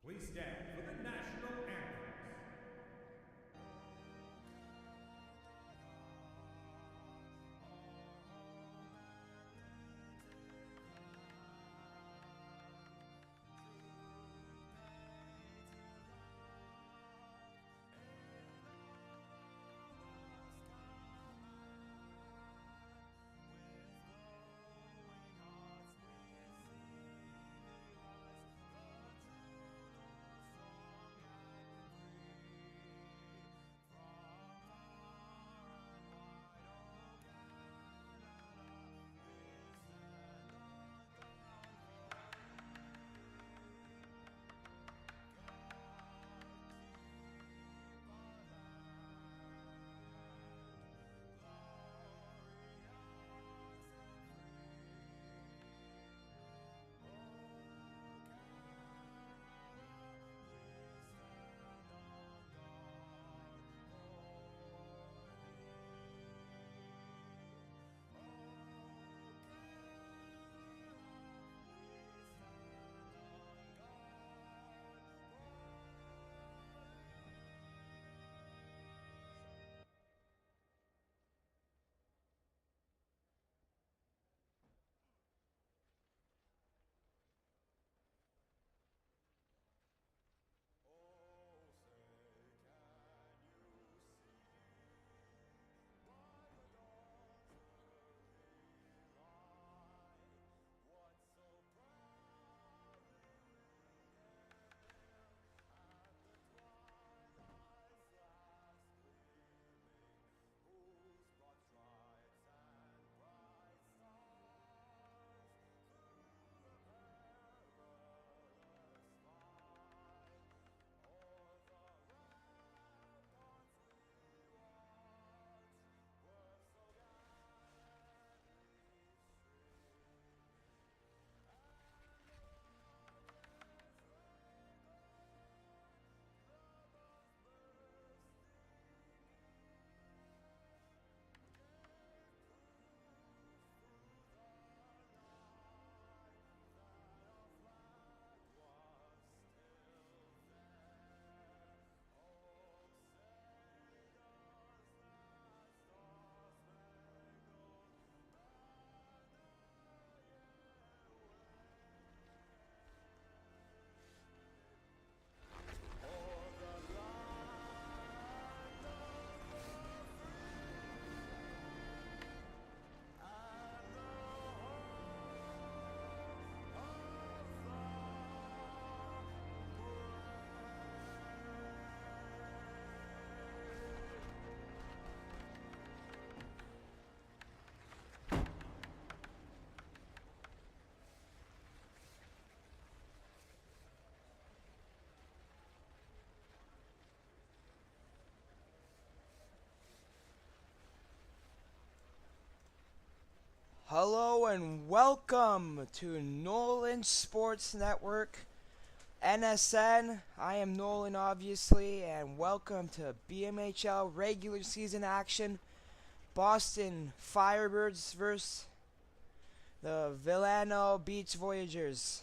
Please stand for the national anthem. and welcome to Nolan Sports Network, NSN. I am Nolan, obviously, and welcome to BMHL regular season action. Boston Firebirds versus the Vilano Beach Voyagers.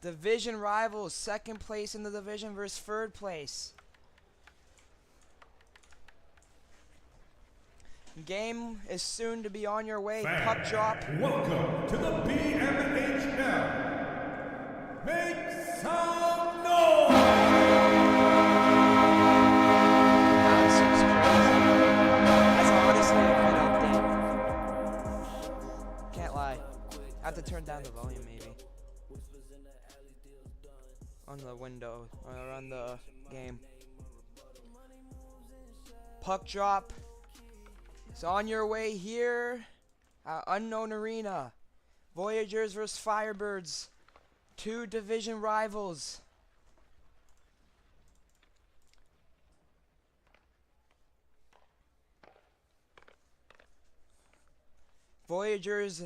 Division rivals, second place in the division versus third place. Game is soon to be on your way. Puck drop. Welcome to the BMHL. Make some noise! That's honestly a good update. Can't lie. I have to turn down the volume maybe. On the window, or on the game. Puck drop. It's on your way here at Unknown Arena. Voyagers versus Firebirds. Two division rivals. Voyagers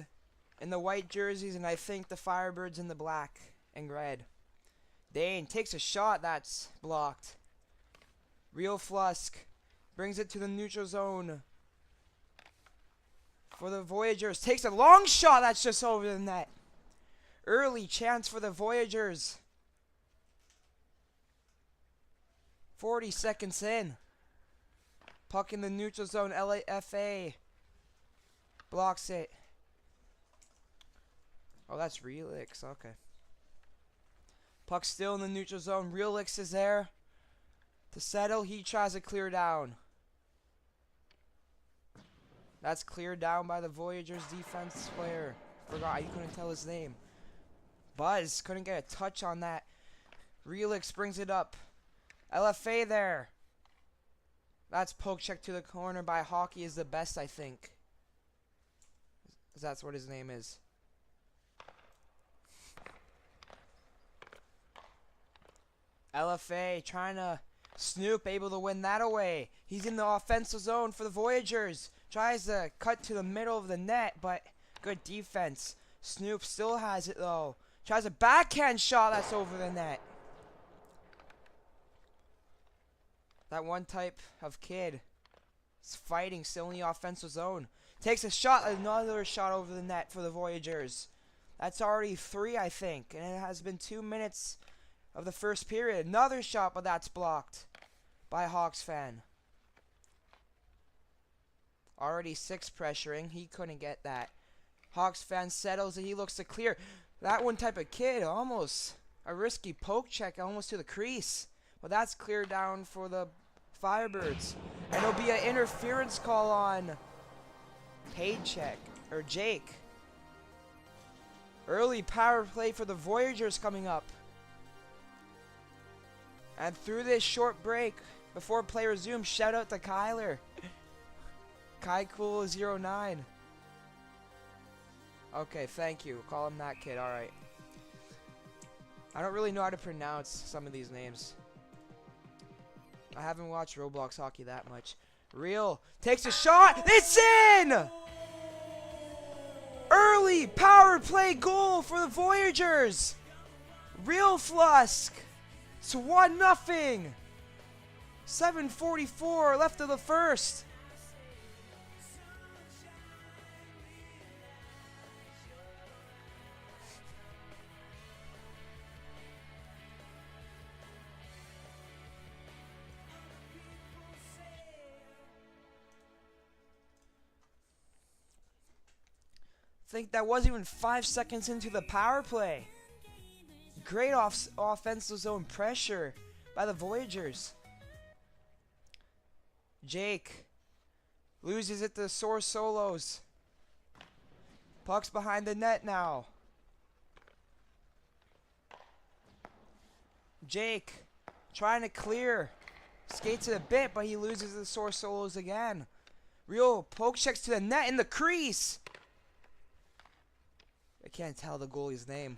in the white jerseys, and I think the Firebirds in the black and red. Dane takes a shot that's blocked. Real Flusk brings it to the neutral zone. For the Voyagers, takes a long shot that's just over the net. Early chance for the Voyagers. 40 seconds in. Puck in the neutral zone. LAFA blocks it. Oh, that's Relix. Okay. Puck still in the neutral zone. Relix is there to settle. He tries to clear down. That's cleared down by the Voyagers defense player. Forgot, you couldn't tell his name. Buzz couldn't get a touch on that. Relix brings it up. LFA there. That's poke check to the corner by Hockey is the best, I think. That's what his name is. LFA trying to snoop, able to win that away. He's in the offensive zone for the Voyagers. Tries to cut to the middle of the net, but good defense. Snoop still has it though. Tries a backhand shot that's over the net. That one type of kid is fighting still in the offensive zone. Takes a shot, another shot over the net for the Voyagers. That's already 3, I think. And it has been 2 minutes of the first period. Another shot, but that's blocked by Hawks fan. Already 6 pressuring. He couldn't get that. Hawks fan settles and he looks to clear. That one type of kid, almost a risky poke check, almost to the crease. Well, that's cleared down for the Firebirds. And it'll be an interference call on Paycheck, or Jake. Early power play for the Voyagers coming up. And through this short break, before play resumes, shout out to Kyler. KaiCool09. Okay, thank you. Call him that kid, alright. I don't really know how to pronounce some of these names. I haven't watched Roblox hockey that much. Real takes a shot. It's in! Early power play goal for the Voyagers. Real Flusk. It's 1-0. 7:44 left of the first. I think that wasn't even 5 seconds into the power play. Great offensive zone pressure by the Voyagers. Jake loses it to Source Solos. Puck's behind the net now. Jake trying to clear. Skates it a bit, but he loses the Source Solos again. Real poke checks to the net in the crease. I can't tell the goalie's name.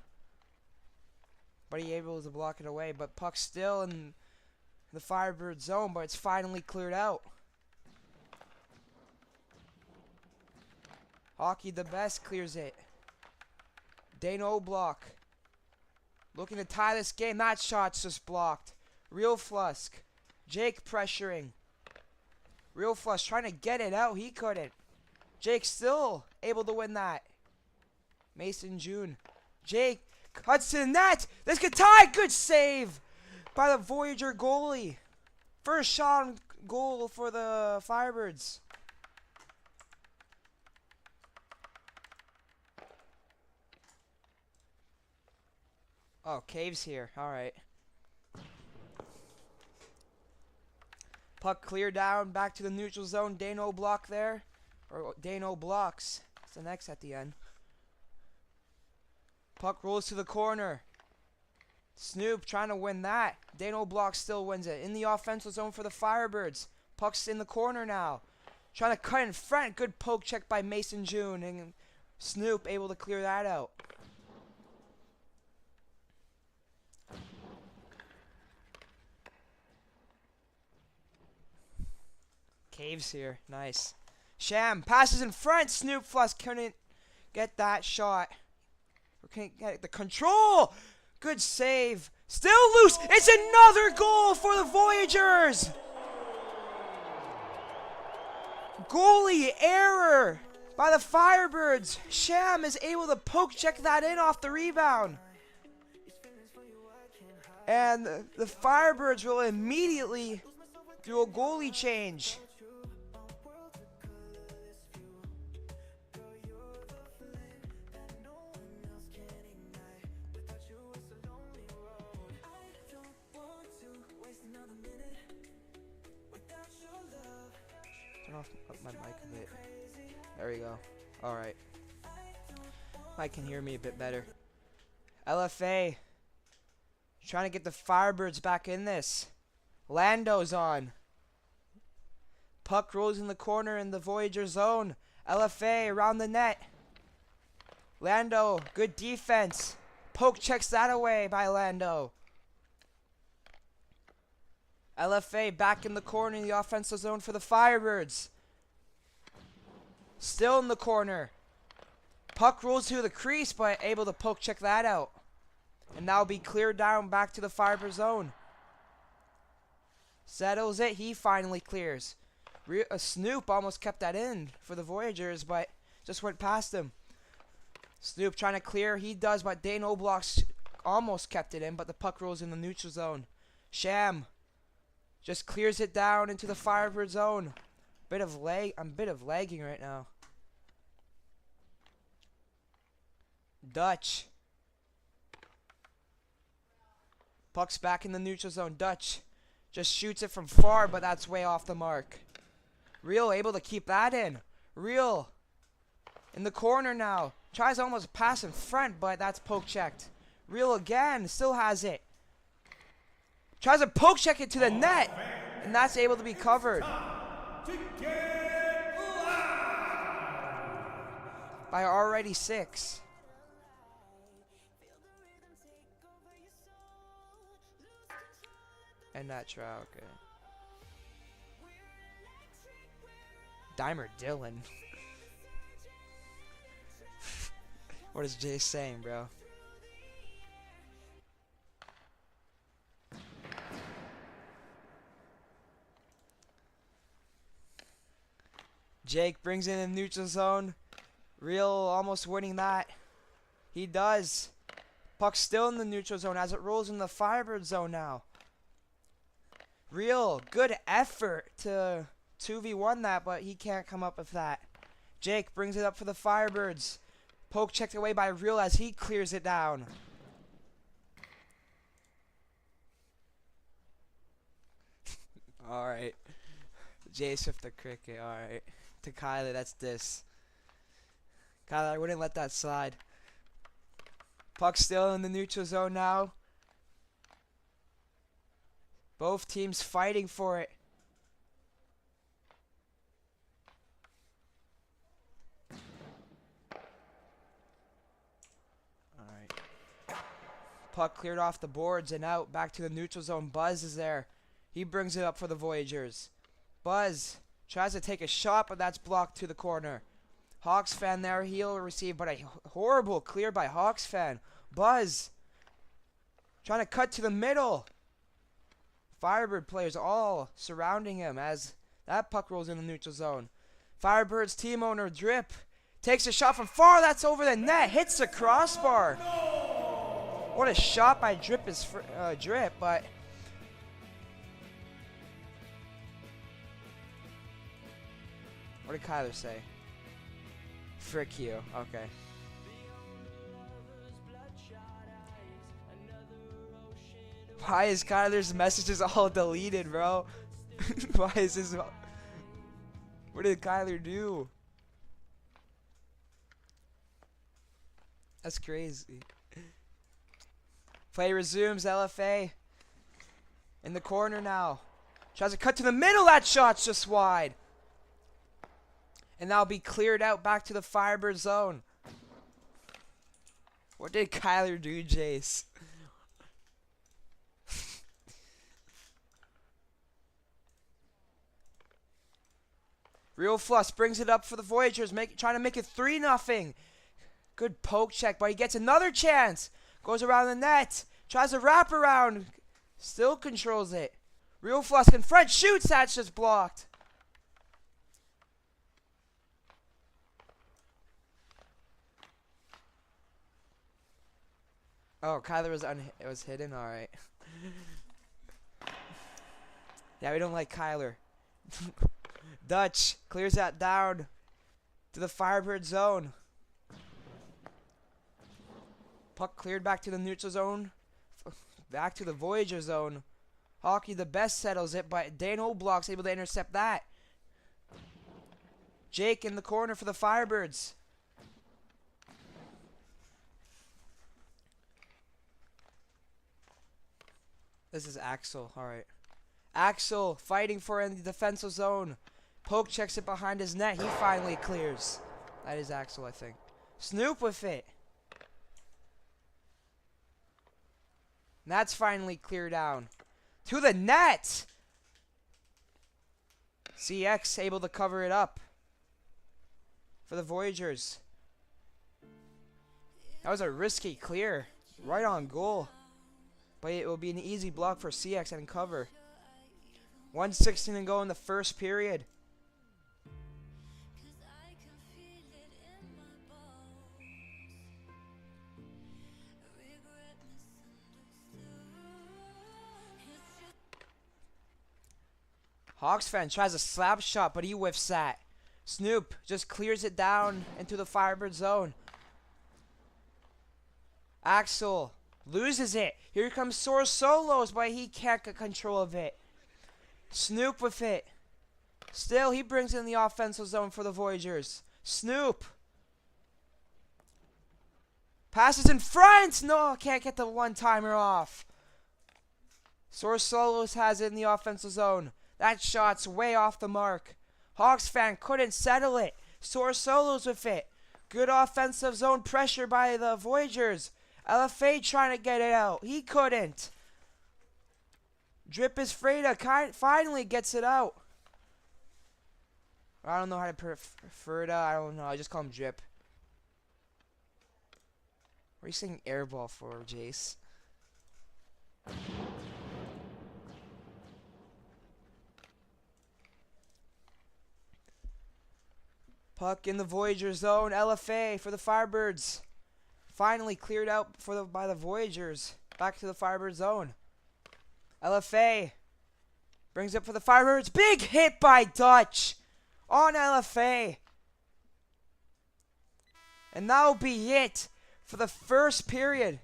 But he able to block it away. But puck's still in the Firebird zone, but it's finally cleared out. Hockey the best clears it. Dano block. Looking to tie this game. That shot's just blocked. Real Flusk. Jake pressuring. Real Flush trying to get it out. He couldn't. Jake still able to win that. Mason June. Jake cuts to the net. This could tie. Good save by the Voyager goalie. First shot on goal for the Firebirds. Oh, Cave's here. Alright. Puck clear down. Back to the neutral zone. Dano block there. Or Dano blocks. It's an X at the end. Puck rolls to the corner. Snoop trying to win that. Dano block still wins it. In the offensive zone for the Firebirds. Puck's in the corner now. Trying to cut in front. Good poke check by Mason June. And Snoop able to clear that out. Caves here. Nice. Sham passes in front. Snoop Fluss couldn't get that shot. Or can't get the control. Good save. Still loose. It's another goal for the Voyagers. Goalie error by the Firebirds. Sham is able to poke check that in off the rebound. And the Firebirds will immediately do a goalie change. Turn off my mic a bit. There we go. Alright. Mike can hear me a bit better. LFA. Trying to get the Firebirds back in this. Lando's on. Puck rolls in the corner in the Voyager zone. LFA around the net. Lando, good defense. Poke checks that away by Lando. LFA back in the corner in the offensive zone for the Firebirds. Still in the corner. Puck rolls to the crease, but able to poke check that out. And now be cleared down back to the Firebird zone. Settles it. He finally clears. Snoop almost kept that in for the Voyagers, but just went past him. Snoop trying to clear. He does, but Dano blocks almost kept it in, but the puck rolls in the neutral zone. Sham just clears it down into the Firebird zone. I'm a bit of lagging right now. Dutch. Puck's back in the neutral zone. Dutch just shoots it from far, but that's way off the mark. Real able to keep that in. Real in the corner now. Tries almost pass in front, but that's poke checked. Real again. Still has it. Tries to poke check it to the net. And that's able to be covered. By already 6. And that trial, okay. Dimer Dylan. What is Jay saying, bro? Jake brings in the neutral zone. Real almost winning that. He does. Puck still in the neutral zone as it rolls in the Firebird zone now. Real good effort to 2v1 that, but he can't come up with that. Jake brings it up for the Firebirds. Poke checked away by Real as he clears it down. Alright. Jay Swift the cricket, alright. To Kyler, that's this. Kyler, I wouldn't let that slide. Puck still in the neutral zone now. Both teams fighting for it. Alright. Puck cleared off the boards and out. Back to the neutral zone. Buzz is there. He brings it up for the Voyagers. Buzz tries to take a shot, but that's blocked to the corner. Hawks fan there. He'll receive, but a horrible clear by Hawks fan. Buzz trying to cut to the middle. Firebird players all surrounding him as that puck rolls in the neutral zone. Firebirds team owner Drip takes a shot from far. That's over the net. Hits the crossbar. What a shot by Drip, but what did Kyler say? Frick you. Okay. Why is Kyler's messages all deleted, bro? Why is this? What did Kyler do? That's crazy. Play resumes. LFA in the corner now. Tries to cut to the middle. That shot's just wide. And that'll be cleared out back to the Firebird zone. What did Kyler do, Jace? Real Fluss brings it up for the Voyagers, trying to make it 3-0. Good poke check, but he gets another chance. Goes around the net. Tries to wrap around. Still controls it. Real Fluss in front. Shoots. That's just blocked. Oh, Kyler was hidden? Alright. Yeah, we don't like Kyler. Dutch clears that down to the Firebird zone. Puck cleared back to the neutral zone. Back to the Voyager zone. Hockey the best settles it, but Dane Oblock's able to intercept that. Jake in the corner for the Firebirds. This is Axel. Alright. Axel fighting for in the defensive zone. Poke checks it behind his net. He finally clears. That is Axel, I think. Snoop with it. And that's finally cleared down. To the net! CX able to cover it up for the Voyagers. That was a risky clear. Right on goal. But it will be an easy block for CX and cover. 1:16 to go in the first period. Hawks fan tries a slap shot, but he whiffs that. Snoop just clears it down into the Firebird zone. Axel loses it. Here comes Source Solos, but he can't get control of it. Snoop with it. Still, he brings in the offensive zone for the Voyagers. Snoop. Passes in front. No, can't get the one-timer off. Source Solos has it in the offensive zone. That shot's way off the mark. Hawks fan couldn't settle it. Source Solos with it. Good offensive zone pressure by the Voyagers. LFA trying to get it out. He couldn't. Drip is Freda finally gets it out. I don't know how to prefer it. I don't know. I just call him Drip. What are you saying airball for, Jace? Puck in the Voyager zone. LFA for the Firebirds. Finally cleared out by the Voyagers. Back to the Firebird zone. LFA brings it for the Firebirds. Big hit by Dutch on LFA. And that'll be it for the first period.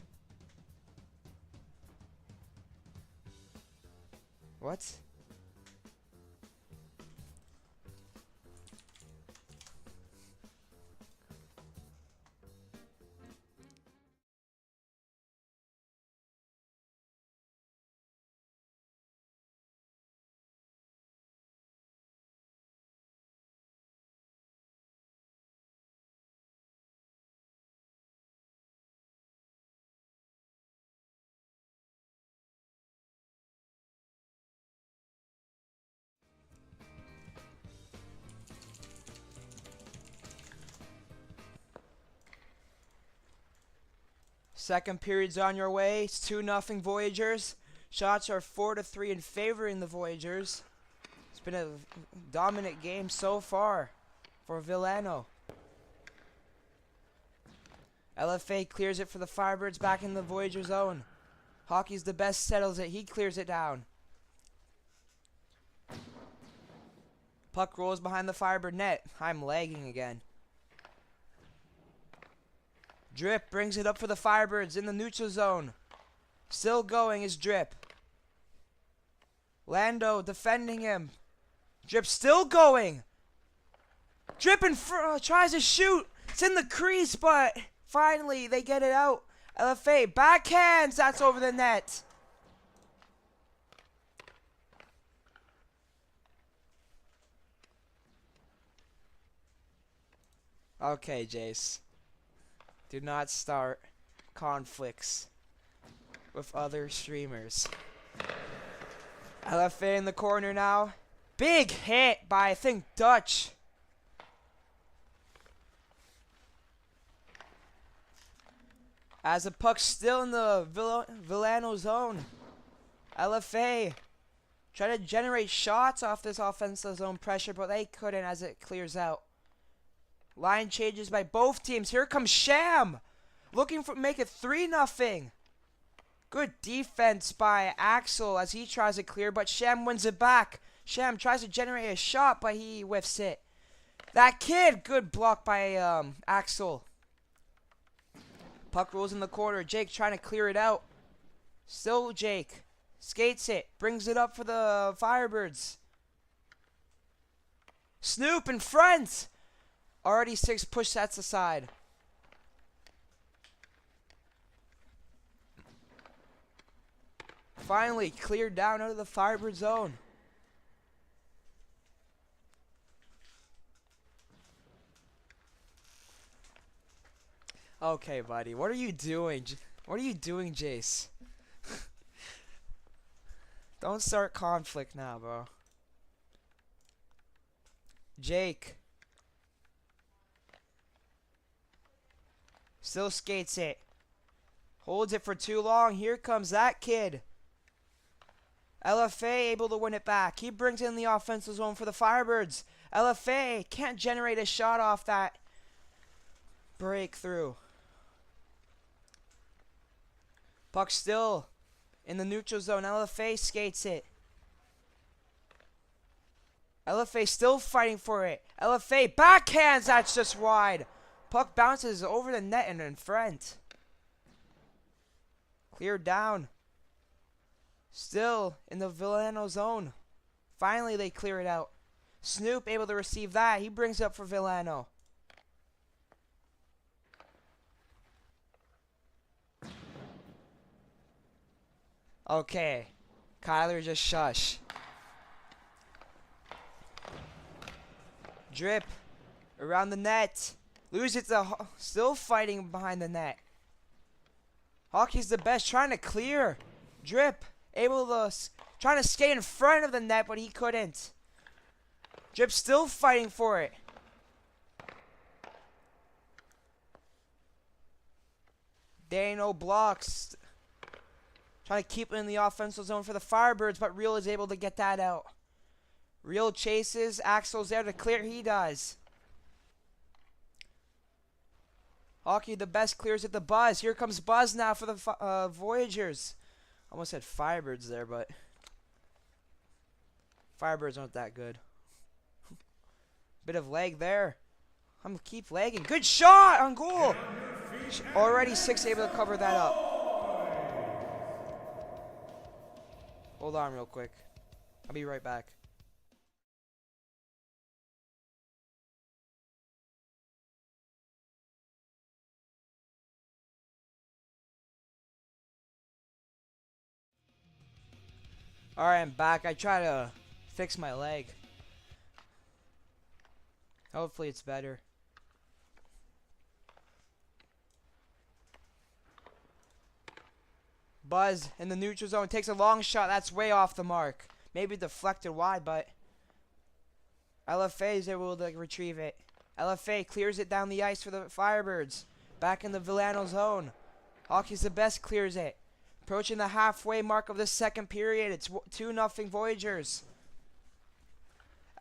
What? Second period's on your way. It's 2-0 Voyagers. Shots are 4-3 in favoring the Voyagers. It's been a dominant game so far for Vilano. LFA clears it for the Firebirds back in the Voyager zone. Hockey's the best, settles it. He clears it down. Puck rolls behind the Firebird net. I'm lagging again. Drip brings it up for the Firebirds in the neutral zone. Still going is Drip. Lando defending him. Drip still going. Drip tries to shoot. It's in the crease, but finally they get it out. LFA backhands. That's over the net. Okay, Jace. Do not start conflicts with other streamers. LFA in the corner now. Big hit by, I think, Dutch. As the puck's still in the Vilano zone. LFA try to generate shots off this offensive zone pressure, but they couldn't as it clears out. Line changes by both teams. Here comes Sham. Looking for make it 3-0. Good defense by Axel as he tries to clear, but Sham wins it back. Sham tries to generate a shot, but he whiffs it. That kid, good block by Axel. Puck rolls in the corner. Jake trying to clear it out. Still Jake. Skates it. Brings it up for the Firebirds. Snoop in front. Already 6 push sets aside. Finally cleared down out of the Firebird zone. Okay, buddy. What are you doing? What are you doing, Jace? Don't start conflict now, bro. Jake. Still skates it. Holds it for too long. Here comes that kid. LFA able to win it back. He brings in the offensive zone for the Firebirds. LFA can't generate a shot off that breakthrough. Puck still in the neutral zone. LFA skates it. LFA still fighting for it. LFA backhands. That's just wide. Puck bounces over the net and in front. Cleared down. Still in the Vilano zone. Finally they clear it out. Snoop able to receive that. He brings it up for Vilano. Okay. Kyler, just shush. Drip around the net. Lose it to still fighting behind the net. Hockey's the best, trying to clear. Drip able to trying to skate in front of the net, but he couldn't. Drip still fighting for it. There ain't no blocks. Trying to keep it in the offensive zone for the Firebirds, but Real is able to get that out. Real chases. Axel's there to clear. He does. Hockey the best clears at the Buzz. Here comes Buzz now for the Voyagers. Almost said Firebirds there, but Firebirds aren't that good. Bit of lag there. I'm gonna keep lagging. Good shot on goal. Already 6 able to cover that up. Hold on real quick. I'll be right back. Alright, I'm back. I try to fix my leg. Hopefully it's better. Buzz in the neutral zone takes a long shot. That's way off the mark. Maybe deflected wide, but LFA is able to retrieve it. LFA clears it down the ice for the Firebirds. Back in the Vilano zone. Hockey's the best clears it. Approaching the halfway mark of the second period. It's 2-0 Voyagers.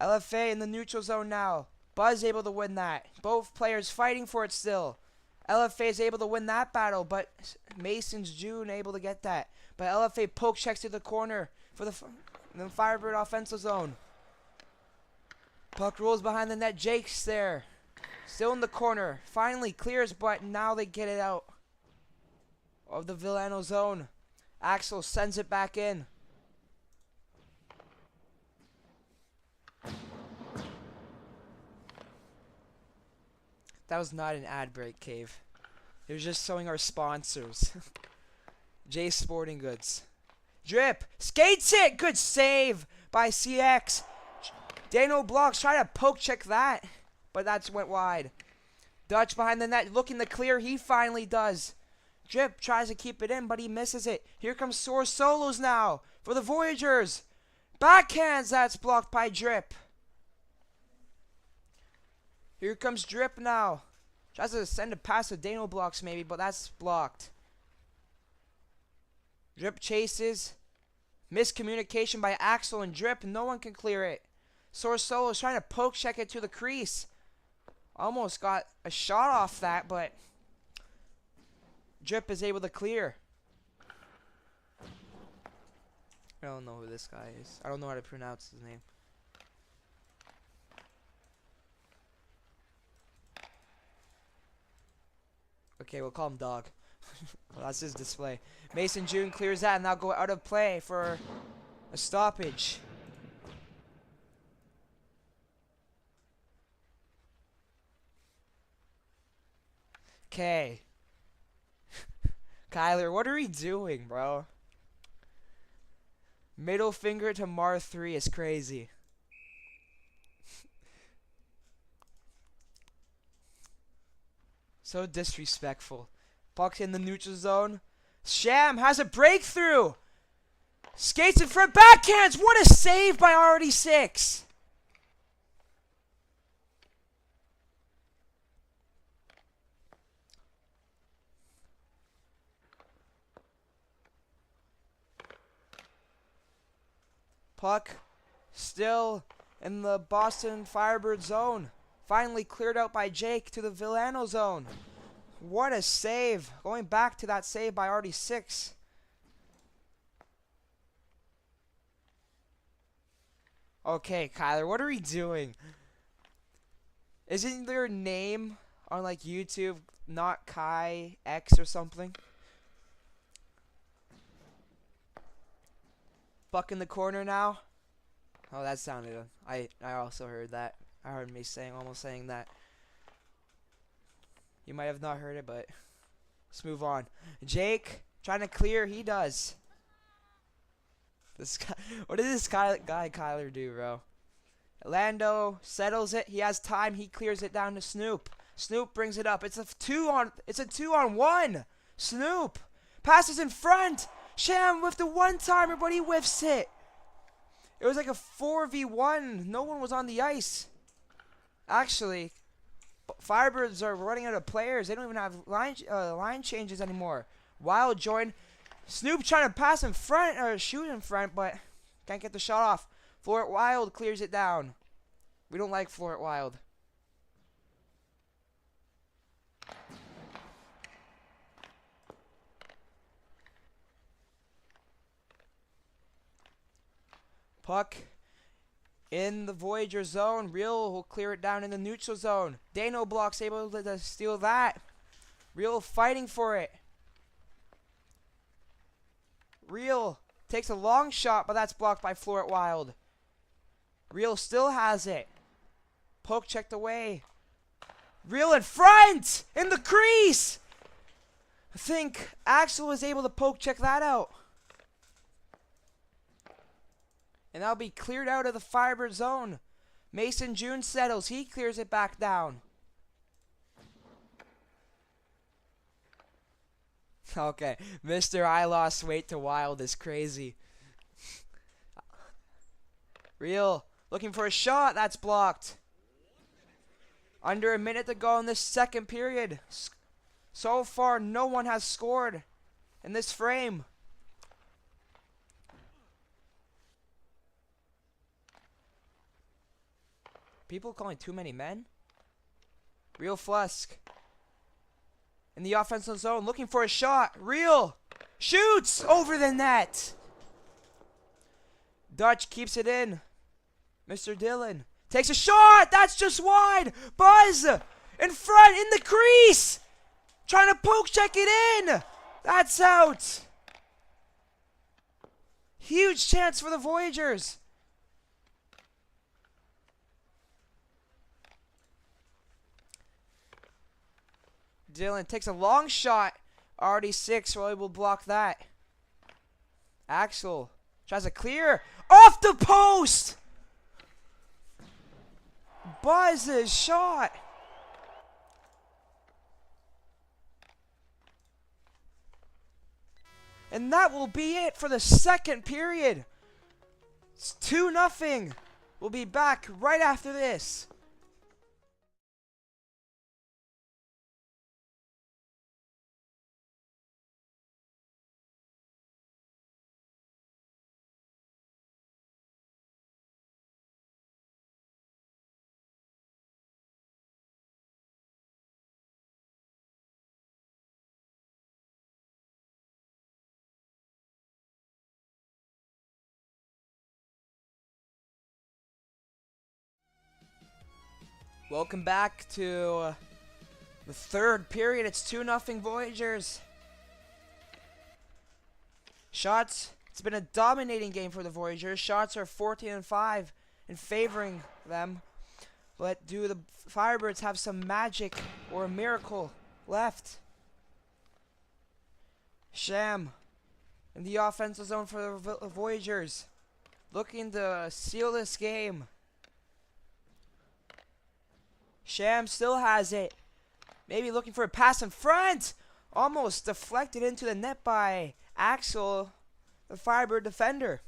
LFA in the neutral zone now. Buzz able to win that. Both players fighting for it still. LFA is able to win that battle, but Mason's June able to get that. But LFA poke checks to the corner for the Firebird offensive zone. Puck rolls behind the net. Jake's there. Still in the corner. Finally clears, but now they get it out of the Vilano zone. Axel sends it back in. That was not an ad break, Cave. It was just showing our sponsors. J Sporting Goods. Drip. Skates it. Good save by CX. Dano blocks. Try to poke check that. But that's went wide. Dutch behind the net. Looking to clear. He finally does. Drip tries to keep it in, but he misses it. Here comes Source Solos now for the Voyagers. Backhands. That's blocked by Drip. Here comes Drip now. Tries to send a pass to Dano blocks maybe, but that's blocked. Drip chases. Miscommunication by Axel and Drip. No one can clear it. Source Solo is trying to poke check it to the crease. Almost got a shot off that, but Drip is able to clear. I don't know who this guy is. I don't know how to pronounce his name. Okay, we'll call him Dog. Well, that's his display. Mason June clears that and now go out of play for a stoppage. Okay. Kyler, what are we doing, bro? Middle finger to Mar 3 is crazy. So disrespectful. Puck in the neutral zone. Sham has a breakthrough. Skates in front. Backhands. What a save by RD6. Puck still in the Boston Firebird zone. Finally cleared out by Jake to the Vilano zone. What a save. Going back to that save by RD6. Okay, Kyler, what are we doing? Isn't your name on like YouTube not Kai X or something? Buck in the corner now. Oh, that sounded. I also heard that. I heard me almost saying that. You might have not heard it, but let's move on. Jake trying to clear. He does. This guy. What did this guy Kyler do, bro? Lando settles it. He has time. He clears it down to Snoop. Snoop brings it up. It's a 2-on-1. Snoop passes in front. Sham with the one-timer, but he whiffs it. It was like a 4v1. No one was on the ice. Actually, Firebirds are running out of players. They don't even have line changes anymore. Wild join. Snoop trying to pass in front or shoot in front, but can't get the shot off. Floret Wild clears it down. We don't like Floret Wild. Puck in the Voyager zone. Real will clear it down in the neutral zone. Dano blocks able to steal that. Real fighting for it. Real takes a long shot, but that's blocked by Floret Wild. Real still has it. Poke checked away. Real in front! In the crease! I think Axel was able to poke check that out. And that'll be cleared out of the Firebird zone. Mason June settles. He clears it back down. Okay. Mr. I lost weight to Wild is crazy. Real. Looking for a shot. That's blocked. Under a minute to go in this second period. So far, no one has scored in this frame. People calling too many men? Real Flusk. In the offensive zone, looking for a shot. Real shoots over the net. Dutch keeps it in. Mr. Dillon takes a shot. That's just wide. Buzz in front in the crease. Trying to poke check it in. That's out. Huge chance for the Voyagers. Dillon takes a long shot. Already 6, so able to block that. Axel tries a clear. Off the post! Buzz's shot. And that will be it for the second period. It's 2-0. We'll be back right after this. Welcome back to the third period. It's 2-0 Voyagers. Shots. It's been a dominating game for the Voyagers. Shots are 14-5 in favoring them. But do the Firebirds have some magic or a miracle left? Sham in the offensive zone for the Voyagers. Looking to seal this game. Sham still has it. Maybe looking for a pass in front. Almost deflected into the net by Axel, the Firebird defender.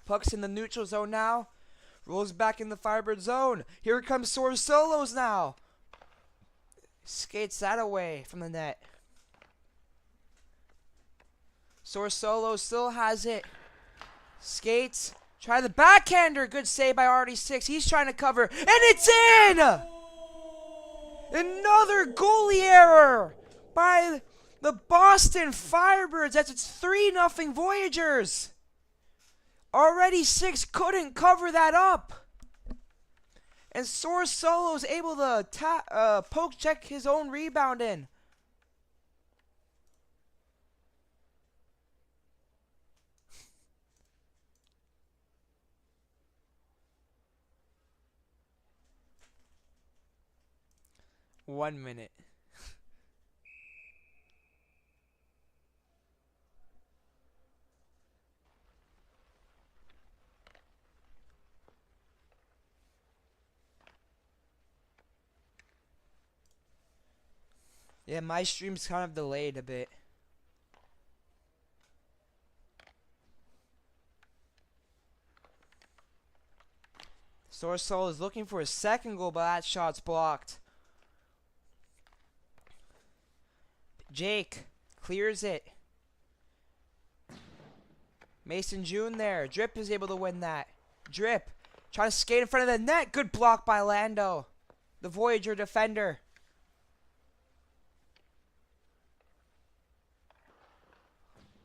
Puck's in the neutral zone now. Rolls back in the Firebird zone. Here comes Soros Solos now. Skates that away from the net. Soros Solos still has it. Skates. Try the backhander. Good save by RD6. He's trying to cover. And it's in! Another goalie error by the Boston Firebirds. That's its 3-0 Voyagers. RD6 couldn't cover that up. And Soros Solo is able to poke check his own rebound in. One minute. Yeah, my stream's kind of delayed a bit. Sorsol is looking for a second goal, but that shot's blocked. Jake clears it. Mason June there. Drip is able to win that. Drip trying to skate in front of the net. Good block by Lando, the Voyager defender.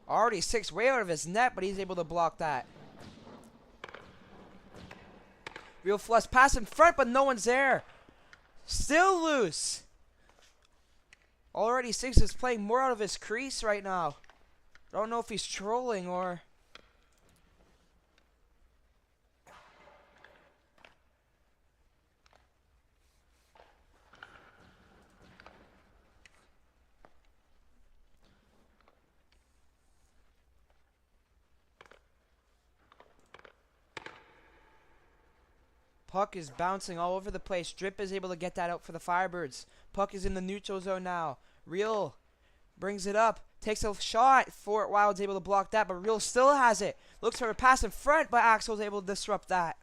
Already 6 way out of his net, but he's able to block that. Real flush pass in front, but no one's there. Still loose. Already 6 is playing more out of his crease right now. I don't know if he's trolling or... Puck is bouncing all over the place. Drip is able to get that out for the Firebirds. Puck is in the neutral zone now. Real brings it up. Takes a shot. Fort Wild's able to block that, but Real still has it. Looks for a pass in front, but Axel's able to disrupt that.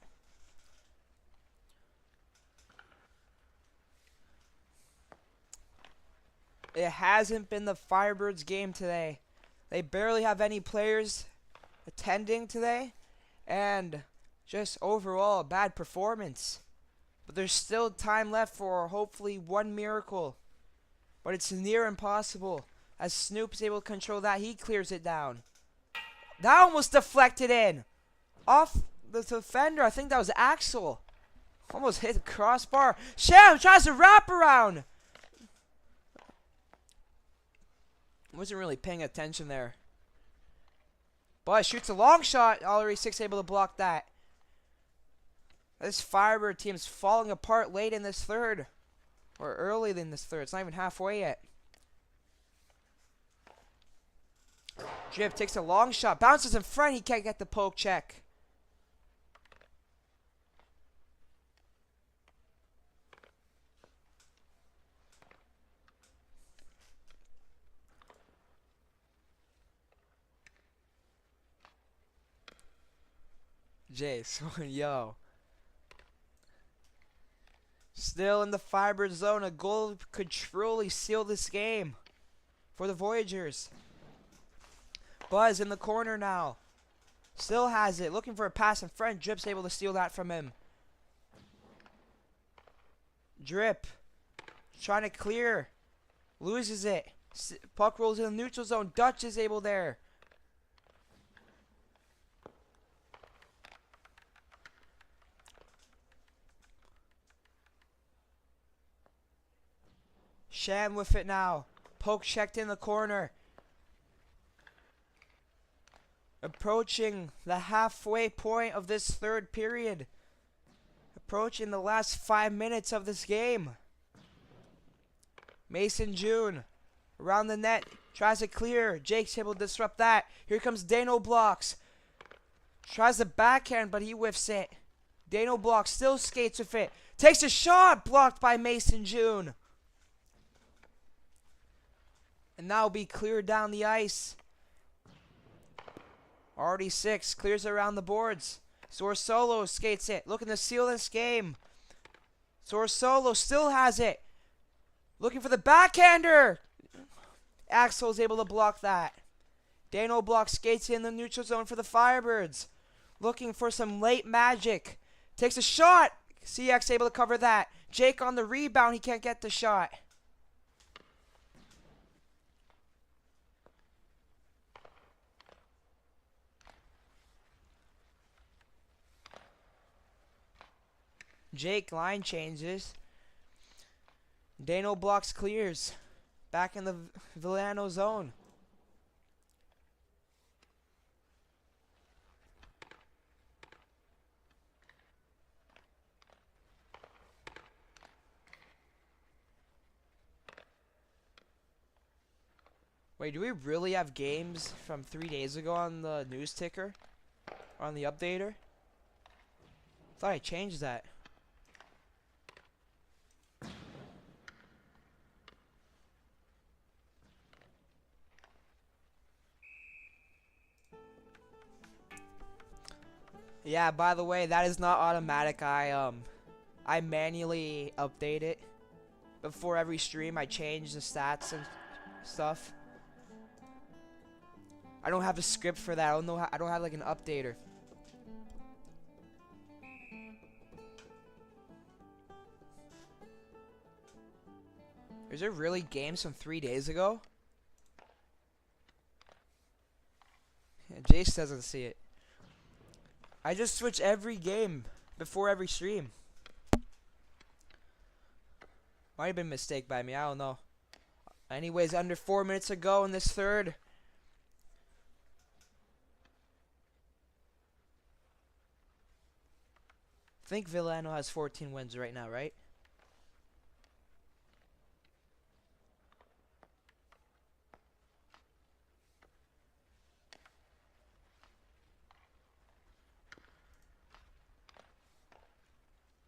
It hasn't been the Firebirds game today. They barely have any players attending today, and just overall a bad performance. But there's still time left for hopefully one miracle. But it's near impossible. As Snoop's able to control that, he clears it down. That almost deflected in. Off the defender, I think that was Axel. Almost hit the crossbar. Sham tries to wrap around. Wasn't really paying attention there. But shoots a long shot. Already 6 able to block that. This Firebird team's falling apart late in this third. Or early in this third. It's not even halfway yet. Drip takes a long shot. Bounces in front. He can't get the poke check. Jace, yo. Still in the Firebird zone. A goal could truly seal this game for the Voyagers. Buzz in the corner now. Still has it. Looking for a pass in front. Drip's able to steal that from him. Drip. Trying to clear. Loses it. Puck rolls in the neutral zone. Dutch is able there. Sham with it now. Poke checked in the corner. Approaching the halfway point of this third period. Approaching the last 5 minutes of this game. Mason June around the net. Tries to clear. Jake's able to disrupt that. Here comes Dano Blocks. Tries the backhand, but he whiffs it. Dano Blocks still skates with it. Takes a shot. Blocked by Mason June. And now be cleared down the ice. Already 6. Clears around the boards. Sorsolo skates it. Looking to seal this game. Sorsolo still has it. Looking for the backhander. Axel's able to block that. Dano Block skates in the neutral zone for the Firebirds. Looking for some late magic. Takes a shot. CX able to cover that. Jake on the rebound. He can't get the shot. Jake line changes. Dano Blocks clears. Back in the Vilano zone. Wait, do we really have games from 3 days ago on the news ticker? Or on the updater? Thought I changed that. Yeah, by the way, that is not automatic. I manually update it. Before every stream, I change the stats and stuff. I don't have a script for that. I don't have like an updater. Is there really games from 3 days ago? Yeah, Jace doesn't see it. I just switch every game before every stream. Might have been a mistake by me. I don't know. Anyways, under 4 minutes ago in this third. I think Vilano has 14 wins right now, right?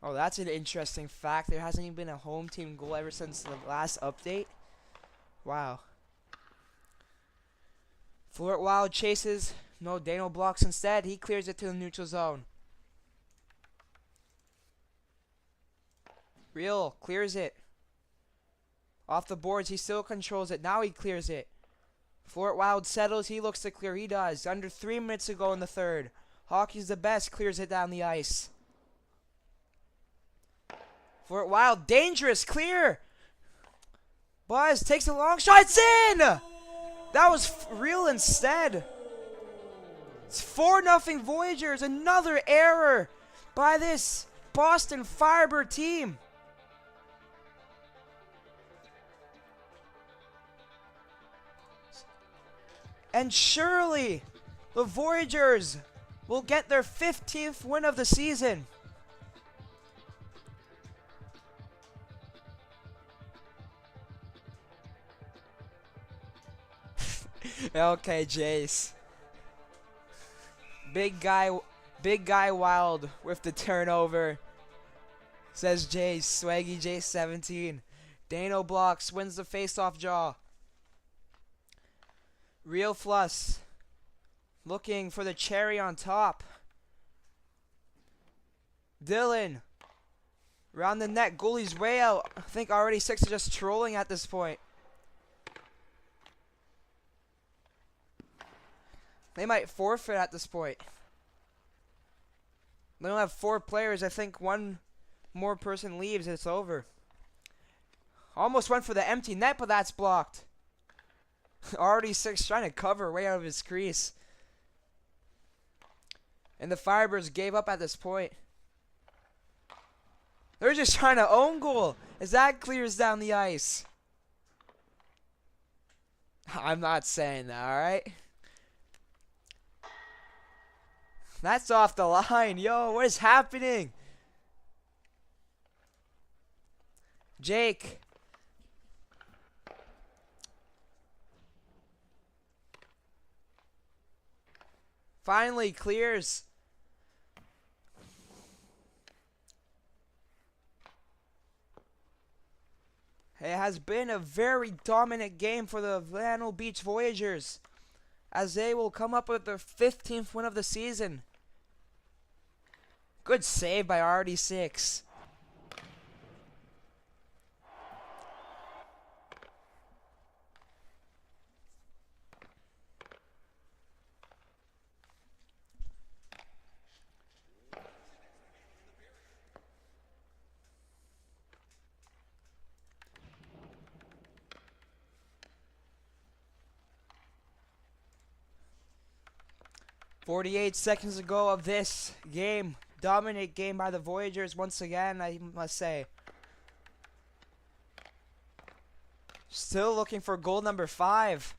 Oh, that's an interesting fact. There hasn't even been a home team goal ever since the last update. Wow. Flirt Wild chases. No, Dano Blocks instead. He clears it to the neutral zone. Real clears it. Off the boards, he still controls it. Now he clears it. Fort Wild settles. He looks to clear. He does. Under 3 minutes to go in the third. Hockey's the best. Clears it down the ice. Fort Wild, dangerous. Clear. Buzz takes a long shot. It's in! That was real instead. It's 4-0 Voyagers. Another error by this Boston Firebird team. And surely the Voyagers will get their 15th win of the season. Okay, Jace. Big guy Wild with the turnover. Says Jace, Swaggy Jace 17. Dano blocks, wins the face-off draw. Real Fluss looking for the cherry on top. Dylan around the net, goalie's way out. I think already 6 are just trolling at this point. They might forfeit at this point. They don't have 4 players. I think one more person leaves and it's over. Almost went for the empty net, but that's blocked. Already 6 trying to cover way out of his crease. And the Firebirds gave up at this point. They're just trying to own goal as that clears down the ice. I'm not saying that, alright? That's off the line. Yo, what is happening? Jake. Finally clears. It has been a very dominant game for the Vilano Beach Voyagers, as they will come up with their 15th win of the season. Good save by RD6. "48 seconds to go of this game. Dominant game by the Voyagers once again, I must say. Still looking for goal number 5.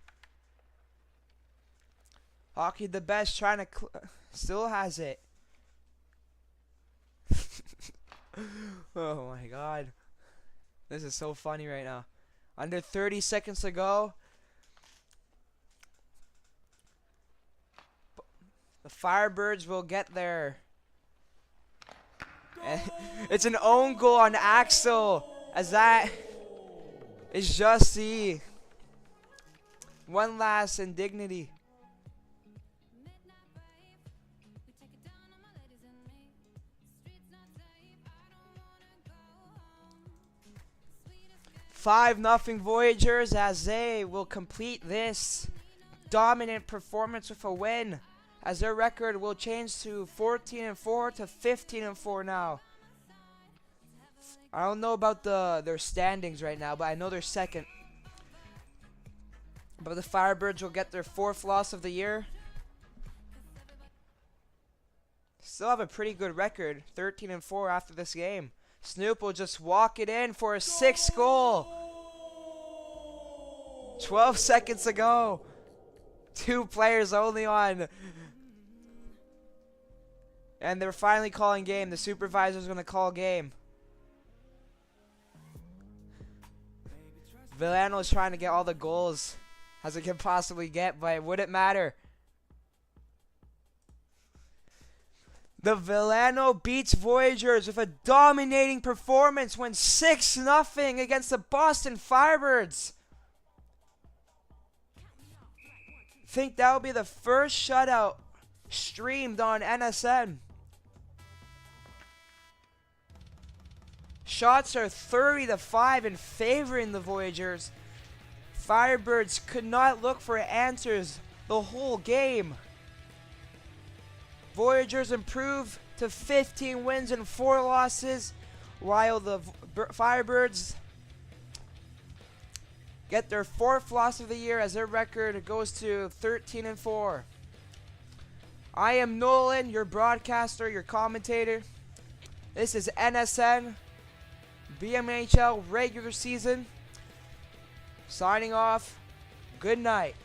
Hockey the best trying to still has it. Oh my god. This is so funny right now. Under 30 seconds to go. The Firebirds will get there. It's an own goal on Axel, as that is just the one last indignity. "5-0 Voyagers as they will complete this dominant performance with a win, as their record will change to 14-4 to 15-4 now. I don't know about their standings right now, but I know they're second. But the Firebirds will get their 4th loss of the year. Still have a pretty good record, 13-4 after this game. Snoop will just walk it in for a 6th goal. 12 seconds to go. 2 players only on. And they're finally calling game. The supervisor's going to call game. Vilano's trying to get all the goals as it can possibly get, but it wouldn't matter. The Vilano Beach Voyagers with a dominating performance win 6-0 against the Boston Firebirds. Think that will be the first shutout streamed on NSN. Shots are 30-5 in favoring the Voyagers. Firebirds could not look for answers the whole game. Voyagers improve to 15 wins and 4 losses, while the Firebirds get their 4th loss of the year as their record goes to 13-4. I am Nolan, your broadcaster, your commentator. This is NSN BMHL regular season. Signing off. Good night.